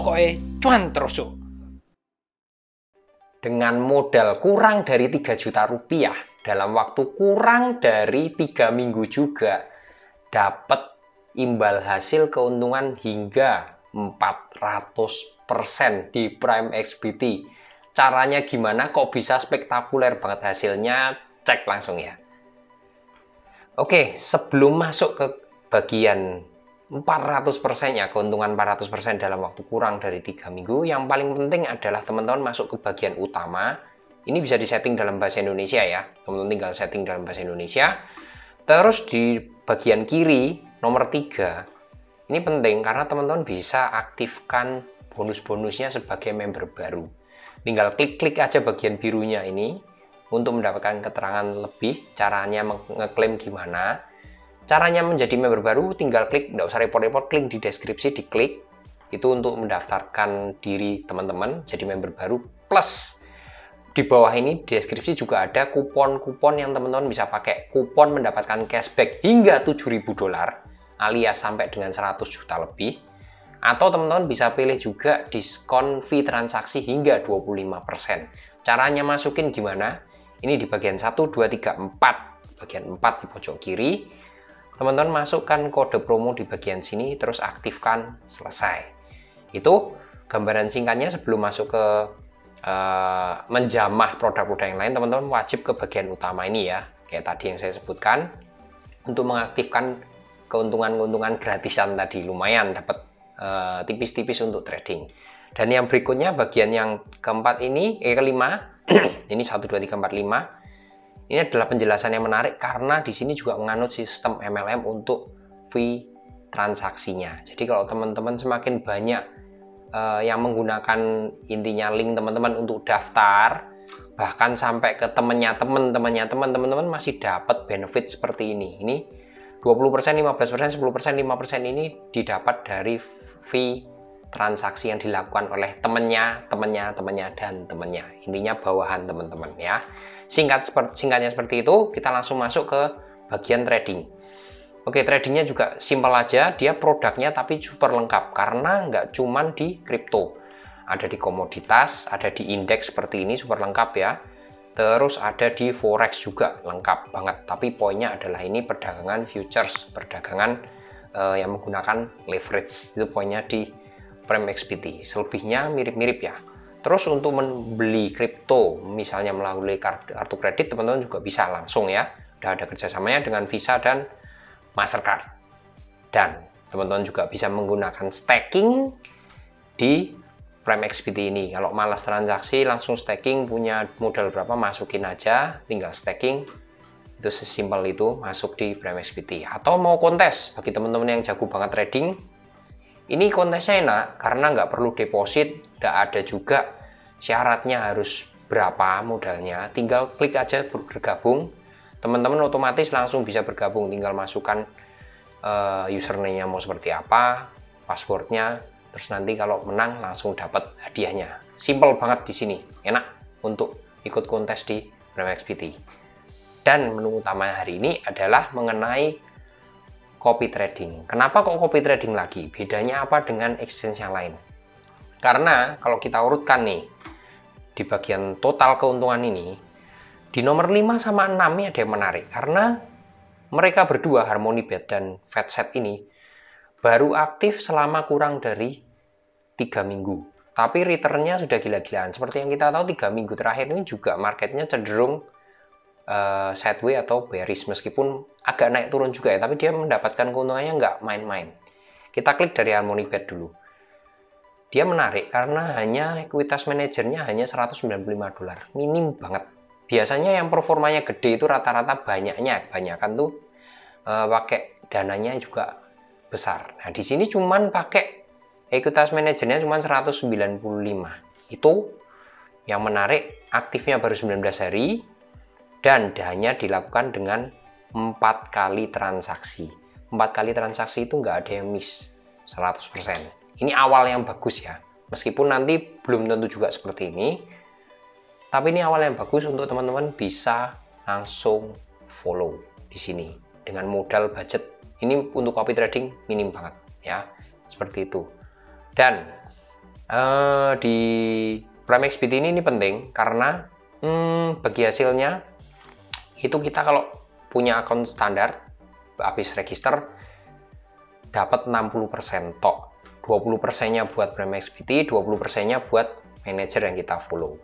Pokoknya cuan terus Cuk. Dengan modal kurang dari 3 juta rupiah dalam waktu kurang dari 3 minggu juga dapat imbal hasil keuntungan hingga 400% di Prime XBT. Caranya gimana kok bisa spektakuler banget hasilnya? Cek langsung ya. Oke, sebelum masuk ke bagian 400% ya, keuntungan 400% dalam waktu kurang dari 3 minggu, yang paling penting adalah teman-teman masuk ke bagian utama. Ini bisa disetting dalam bahasa Indonesia ya, teman-teman tinggal setting dalam bahasa Indonesia. Terus di bagian kiri nomor 3, ini penting karena teman-teman bisa aktifkan bonus-bonusnya sebagai member baru. Tinggal klik-klik aja bagian birunya ini untuk mendapatkan keterangan lebih, caranya ngeklaim gimana. Caranya menjadi member baru tinggal klik, nggak usah repot-repot, klik di deskripsi, diklik. Itu untuk mendaftarkan diri teman-teman jadi member baru. Plus di bawah ini di deskripsi juga ada kupon-kupon yang teman-teman bisa pakai. Kupon mendapatkan cashback hingga $7.000 alias sampai dengan 100 juta lebih. Atau teman-teman bisa pilih juga diskon fee transaksi hingga 25%. Caranya masukin gimana? Ini di bagian 1, 2, 3, 4. Bagian 4 di pojok kiri. Teman-teman masukkan kode promo di bagian sini, terus aktifkan, selesai. Itu gambaran singkatnya. Sebelum masuk ke menjamah produk-produk yang lain, teman-teman wajib ke bagian utama ini ya, kayak tadi yang saya sebutkan, untuk mengaktifkan keuntungan-keuntungan gratisan tadi. Lumayan dapat tipis-tipis untuk trading. Dan yang berikutnya bagian yang keempat ini, kelima, ini 1, 2, 3, 4, 5. Ini adalah penjelasan yang menarik karena di sini juga menganut sistem MLM untuk fee transaksinya. Jadi kalau teman-teman semakin banyak yang menggunakan intinya link teman-teman untuk daftar, bahkan sampai ke temannya teman-teman masih dapat benefit seperti ini. Ini 20%, 15%, 10%, 5% ini didapat dari fee transaksi yang dilakukan oleh temannya, dan temannya. Intinya bawahan teman-teman ya. Singkatnya seperti itu, kita langsung masuk ke bagian trading. Oke, tradingnya juga simpel aja, dia produknya tapi super lengkap karena nggak cuman di kripto. Ada di komoditas, ada di indeks seperti ini super lengkap ya. Terus ada di forex juga lengkap banget. Tapi poinnya adalah ini perdagangan futures, perdagangan yang menggunakan leverage. Itu poinnya di Prime XBT. Selebihnya mirip-mirip ya. Terus untuk membeli kripto, misalnya melalui kartu kredit, teman-teman juga bisa langsung ya. Udah ada kerjasamanya dengan Visa dan Mastercard. Dan teman-teman juga bisa menggunakan staking di Prime XBT ini. Kalau malas transaksi, langsung staking, punya modal berapa, masukin aja, tinggal staking. Itu sesimpel itu, masuk di Prime XBT. Atau mau kontes, bagi teman-teman yang jago banget trading, ini kontesnya enak, karena nggak perlu deposit, nggak ada juga syaratnya harus berapa modalnya. Tinggal klik aja bergabung, teman-teman otomatis langsung bisa bergabung. Tinggal masukkan username-nya mau seperti apa, passwordnya, terus nanti kalau menang langsung dapat hadiahnya. Simple banget di sini, enak untuk ikut kontes di Prime XBT. Dan menu utama hari ini adalah mengenai copy trading. Kenapa kok copy trading lagi? Bedanya apa dengan exchange yang lain? Karena kalau kita urutkan nih, di bagian total keuntungan ini, di nomor 5 sama 6 ini ada yang menarik. Karena mereka berdua, HarmonyBet dan FatSet ini, baru aktif selama kurang dari 3 minggu. Tapi returnnya sudah gila-gilaan. Seperti yang kita tahu 3 minggu terakhir ini juga marketnya cenderung sideways atau bearish. Meskipun agak naik turun juga ya, tapi dia mendapatkan keuntungannya nggak main-main. Kita klik dari HarmonyBet dulu. Dia menarik karena hanya ekuitas manajernya hanya $195. Minim banget. Biasanya yang performanya gede itu rata-rata kebanyakan tuh pakai dananya juga besar. Nah, di sini cuman pakai ekuitas manajernya cuma 195. Itu yang menarik, aktifnya baru 19 hari dan hanya dilakukan dengan 4 kali transaksi. 4 kali transaksi itu nggak ada yang miss 100%. Ini awal yang bagus ya. Meskipun nanti belum tentu juga seperti ini. Tapi ini awal yang bagus untuk teman-teman bisa langsung follow di sini. Dengan modal budget. Ini untuk copy trading minim banget ya. Seperti itu. Dan Di Prime XBT ini penting karena bagi hasilnya itu kita kalau punya akun standar habis register dapat 60% tok. 20%-nya buat Prime XBT, 20%-nya buat manajer yang kita follow.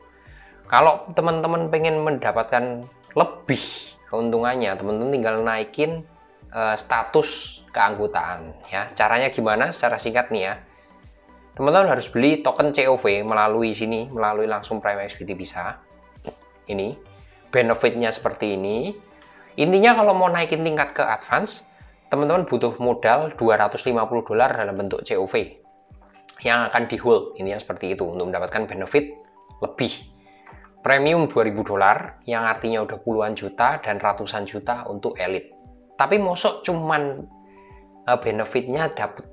Kalau teman-teman pengen mendapatkan lebih keuntungannya, teman-teman tinggal naikin status keanggotaan ya. Caranya gimana? Secara singkat nih ya. Teman-teman harus beli token COV melalui sini, melalui langsung Prime XBT bisa. Ini benefitnya seperti ini. Intinya kalau mau naikin tingkat ke advance, teman-teman butuh modal $250 dalam bentuk COV yang akan di hold, intinya seperti itu untuk mendapatkan benefit lebih. Premium $2.000 yang artinya udah puluhan juta dan ratusan juta untuk elite. Tapi mosok cuman benefitnya dapat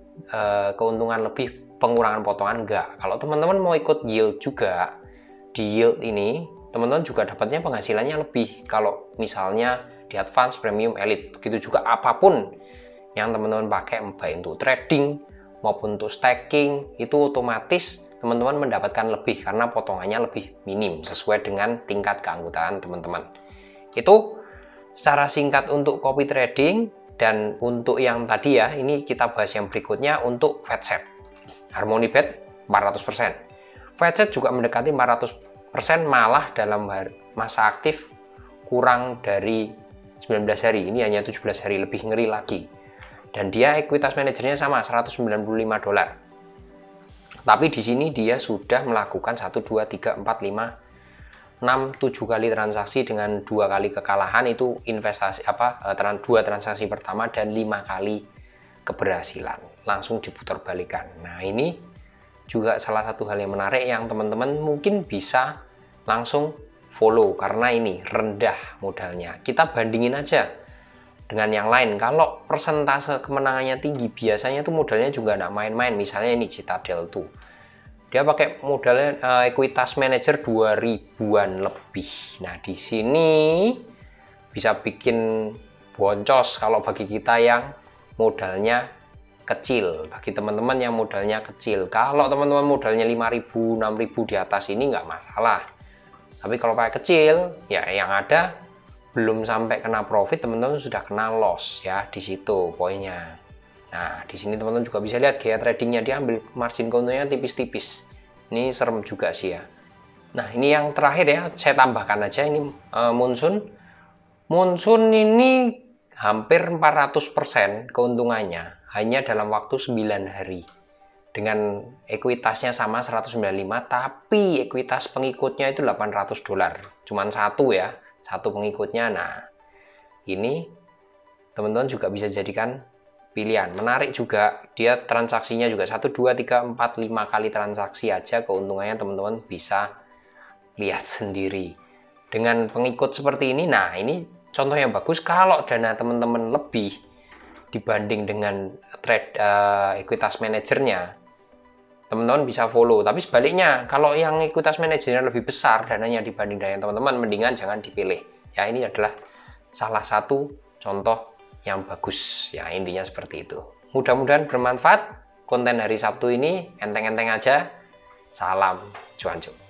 keuntungan lebih, pengurangan potongan enggak. Kalau teman-teman mau ikut yield juga, di yield ini teman-teman juga dapatnya penghasilannya lebih kalau misalnya di advance, premium, elite. Begitu juga apapun yang teman-teman pakai, baik untuk trading maupun untuk staking, itu otomatis teman-teman mendapatkan lebih karena potongannya lebih minim sesuai dengan tingkat keanggotaan teman-teman. Itu secara singkat untuk copy trading. Dan untuk yang tadi ya, ini kita bahas yang berikutnya untuk FedSet. Harmony Bet 400%. FedSet juga mendekati 400%, malah dalam masa aktif kurang dari 19 hari. Ini hanya 17 hari, lebih ngeri lagi. Dan dia ekuitas manajernya sama $195. Tapi di sini dia sudah melakukan 1, 2, 3, 4, 5, 6, 7 kali transaksi dengan 2 kali kekalahan. Itu investasi dua transaksi pertama dan 5 kali keberhasilan langsung diputar balikan. Nah, ini juga salah satu hal yang menarik yang teman-teman mungkin bisa langsung follow karena ini rendah modalnya. Kita bandingin aja dengan yang lain. Kalau persentase kemenangannya tinggi, biasanya tuh modalnya juga nggak main-main. Misalnya ini Citadel tuh, dia pakai modalnya ekuitas manajer 2000-an lebih. Nah, di sini bisa bikin boncos kalau bagi kita yang modalnya kecil. Bagi teman-teman yang modalnya kecil, kalau teman-teman modalnya 5.000, 6.000 di atas ini nggak masalah. Tapi kalau pakai kecil, ya yang ada belum sampai kena profit, teman-teman sudah kena loss ya, di situ poinnya. Nah, di sini teman-teman juga bisa lihat gaya tradingnya, dia ambil margin keuntungannya tipis-tipis. Ini serem juga sih ya. Nah, ini yang terakhir ya, saya tambahkan aja ini Monsoon. Monsoon ini hampir 400% keuntungannya hanya dalam waktu 9 hari. Dengan ekuitasnya sama 195, tapi ekuitas pengikutnya itu $800. Cuman satu ya, satu pengikutnya. Nah, ini teman-teman juga bisa jadikan pilihan. Menarik juga, dia transaksinya juga 1, 2, 3, 4, 5 kali transaksi aja keuntungannya teman-teman bisa lihat sendiri. Dengan pengikut seperti ini, nah ini contoh yang bagus kalau dana teman-teman lebih dibanding dengan trade ekuitas manajernya, teman-teman bisa follow. Tapi sebaliknya, kalau yang ekuitas manajernya lebih besar dananya dibanding dengan teman-teman, mendingan jangan dipilih. Ya, ini adalah salah satu contoh yang bagus ya, intinya seperti itu. Mudah-mudahan bermanfaat konten hari Sabtu ini, enteng-enteng aja. Salam cuan-cuan.